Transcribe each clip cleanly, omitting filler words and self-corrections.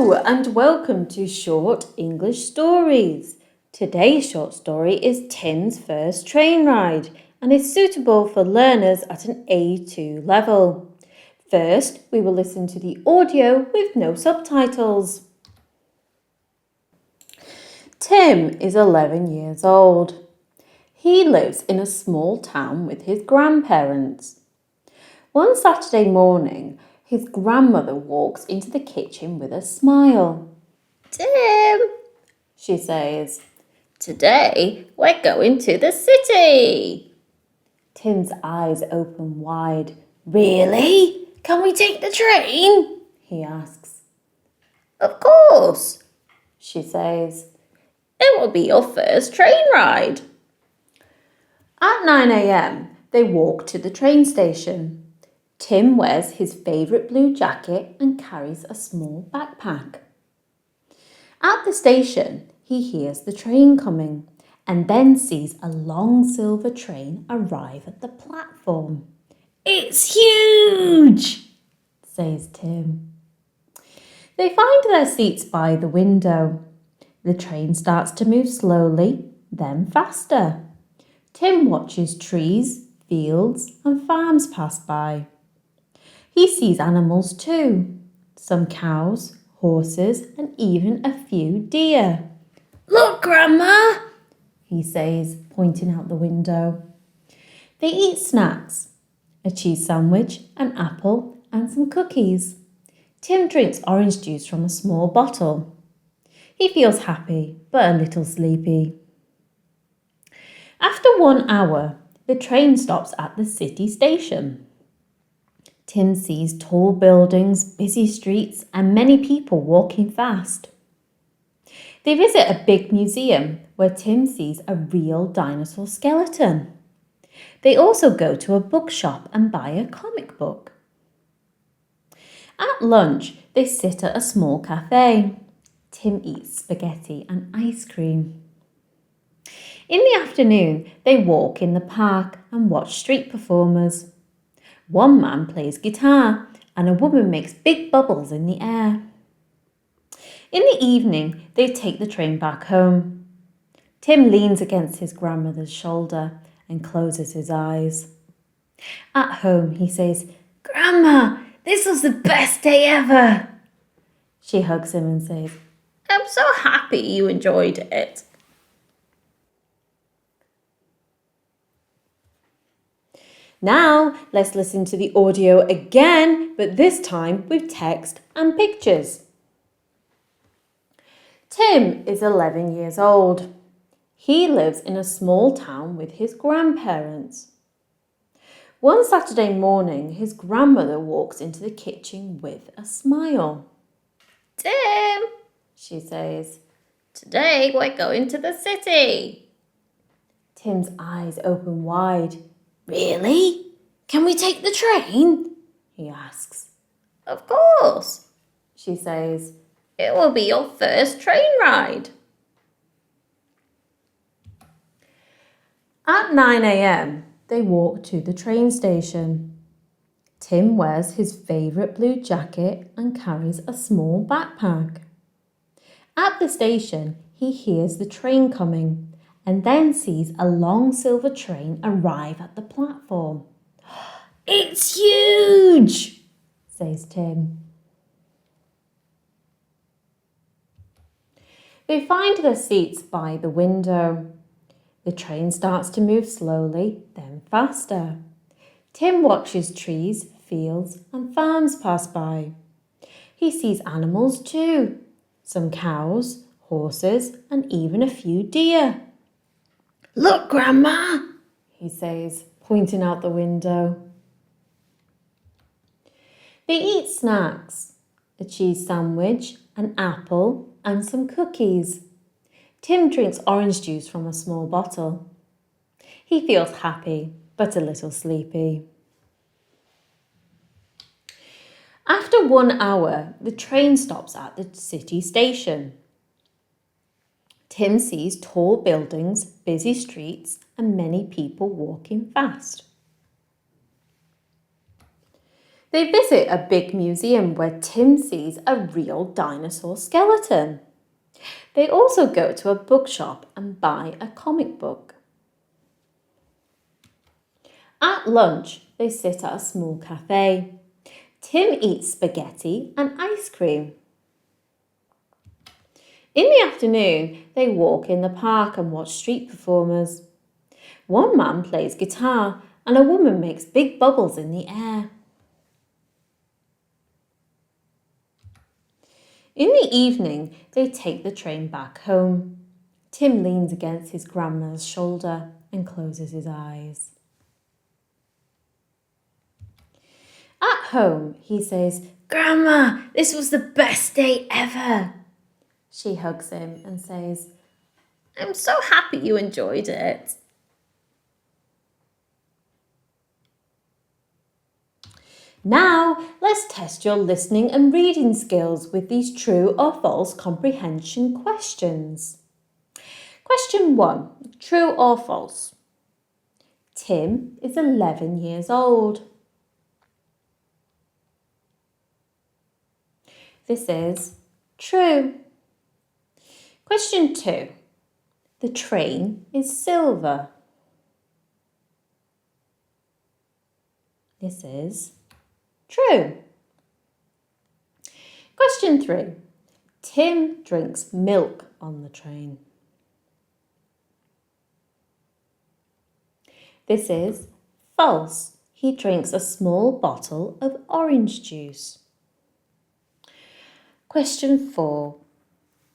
Hello and welcome to Short English Stories. Today's short story is Tim's first train ride and is suitable for learners at an A2 level. First, we will listen to the audio with no subtitles. Tim is 11 years old. He lives in a small town with his grandparents. One Saturday morning, his grandmother walks into the kitchen with a smile. Tim, she says, today we're going to the city. Tim's eyes open wide. Really? Can we take the train? He asks. Of course, She says. It will be your first train ride. At 9 a.m, they walk to the train station. Tim wears his favourite blue jacket and carries a small backpack. At the station, he hears the train coming and then sees a long silver train arrive at the platform. It's huge, says Tim. They find their seats by the window. The train starts to move slowly, then faster. Tim watches trees, fields and farms pass by. He sees animals too, some cows, horses and even a few deer. Look, Grandma, he says, pointing out the window. They eat snacks, a cheese sandwich, an apple and some cookies. Tim drinks orange juice from a small bottle. He feels happy but a little sleepy. After 1 hour, the train stops at the city station. Tim sees tall buildings, busy streets and many people walking fast. They visit a big museum where Tim sees a real dinosaur skeleton. They also go to a bookshop and buy a comic book. At lunch, they sit at a small cafe. Tim eats spaghetti and ice cream. In the afternoon, they walk in the park and watch street performers. One man plays guitar and a woman makes big bubbles in the air. In the evening, they take the train back home. Tim leans against his grandmother's shoulder and closes his eyes. At home, he says, Grandma, this was the best day ever. She hugs him and says, I'm so happy you enjoyed it. Now, let's listen to the audio again, but this time with text and pictures. Tim is 11 years old. He lives in a small town with his grandparents. One Saturday morning, his grandmother walks into the kitchen with a smile. Tim, she says, today we're going to the city. Tim's eyes open wide. Really? Can we take the train? He asks. Of course, she says. It will be your first train ride. At 9 a.m, they walk to the train station. Tim wears his favourite blue jacket and carries a small backpack. At the station, he hears the train coming and then sees a long silver train arrive at the platform. It's huge, says Tim. They find their seats by the window. The train starts to move slowly, then faster. Tim watches trees, fields and farms pass by. He sees animals too, some cows, horses and even a few deer. Look, Grandma, he says, pointing out the window. They eat snacks, a cheese sandwich, an apple and some cookies. Tim drinks orange juice from a small bottle. He feels happy, but a little sleepy. After 1 hour, the train stops at the city station. Tim sees tall buildings, busy streets, and many people walking fast. They visit a big museum where Tim sees a real dinosaur skeleton. They also go to a bookshop and buy a comic book. At lunch, they sit at a small cafe. Tim eats spaghetti and ice cream. In the afternoon, they walk in the park and watch street performers. One man plays guitar and a woman makes big bubbles in the air. In the evening, they take the train back home. Tim leans against his grandma's shoulder and closes his eyes. At home, he says, Grandma, this was the best day ever. She hugs him and says, I'm so happy you enjoyed it. Now, let's test your listening and reading skills with these true or false comprehension questions. Question 1. True or false? Tim is 11 years old. This is true. Question 2. The train is silver. This is true. Question 3. Tim drinks milk on the train. This is false. He drinks a small bottle of orange juice. Question 4.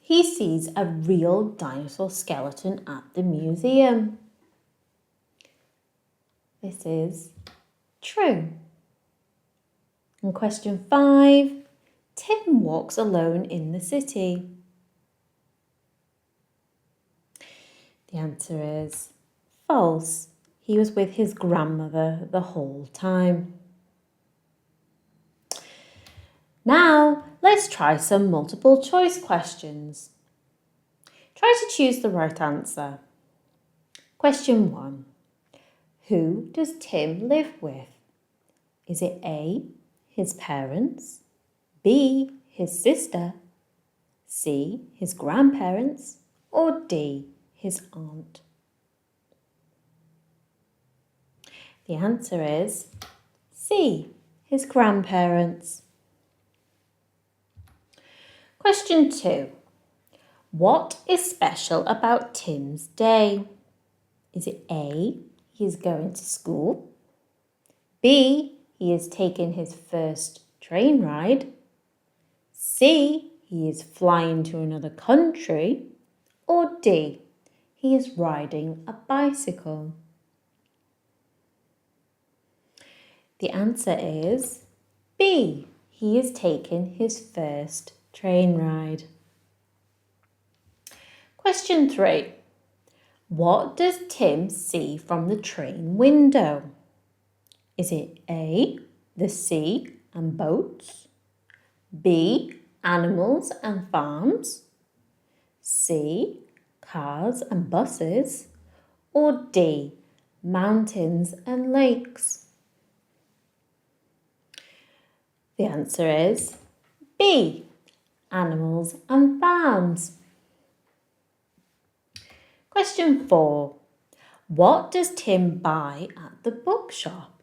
He sees a real dinosaur skeleton at the museum. This is true. And question 5. Tim walks alone in the city. The answer is false. He was with his grandmother the whole time. Now, let's try some multiple choice questions. Try to choose the right answer. Question 1. Who does Tim live with? Is it A, his parents, B, his sister, C, his grandparents, or D, his aunt? The answer is C, his grandparents. Question 2. What is special about Tim's day? Is it A, he is going to school, B, he is taking his first train ride, C, he is flying to another country, or D, he is riding a bicycle? The answer is B, he is taking his first train ride. Question 3. What does Tim see from the train window? Is it A, the sea and boats, B, animals and farms, C, cars and buses, or D, mountains and lakes? The answer is B, animals and farms. Question 4. What does Tim buy at the bookshop?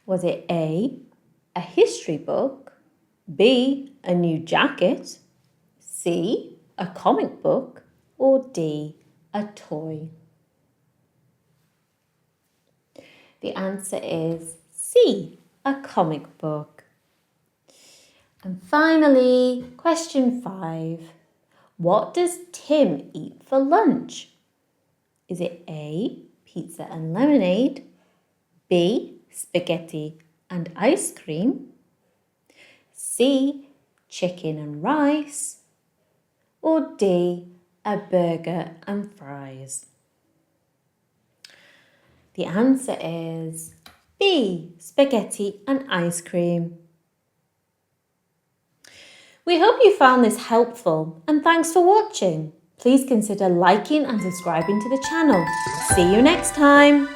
Was it A, a history book, B, a new jacket, C, a comic book, or D, a toy? The answer is C, a comic book. And finally, question 5. What does Tim eat for lunch? Is it A, pizza and lemonade, B, spaghetti and ice cream, C, chicken and rice, or D, a burger and fries? The answer is B, spaghetti and ice cream. We hope you found this helpful and thanks for watching. Please consider liking and subscribing to the channel. See you next time.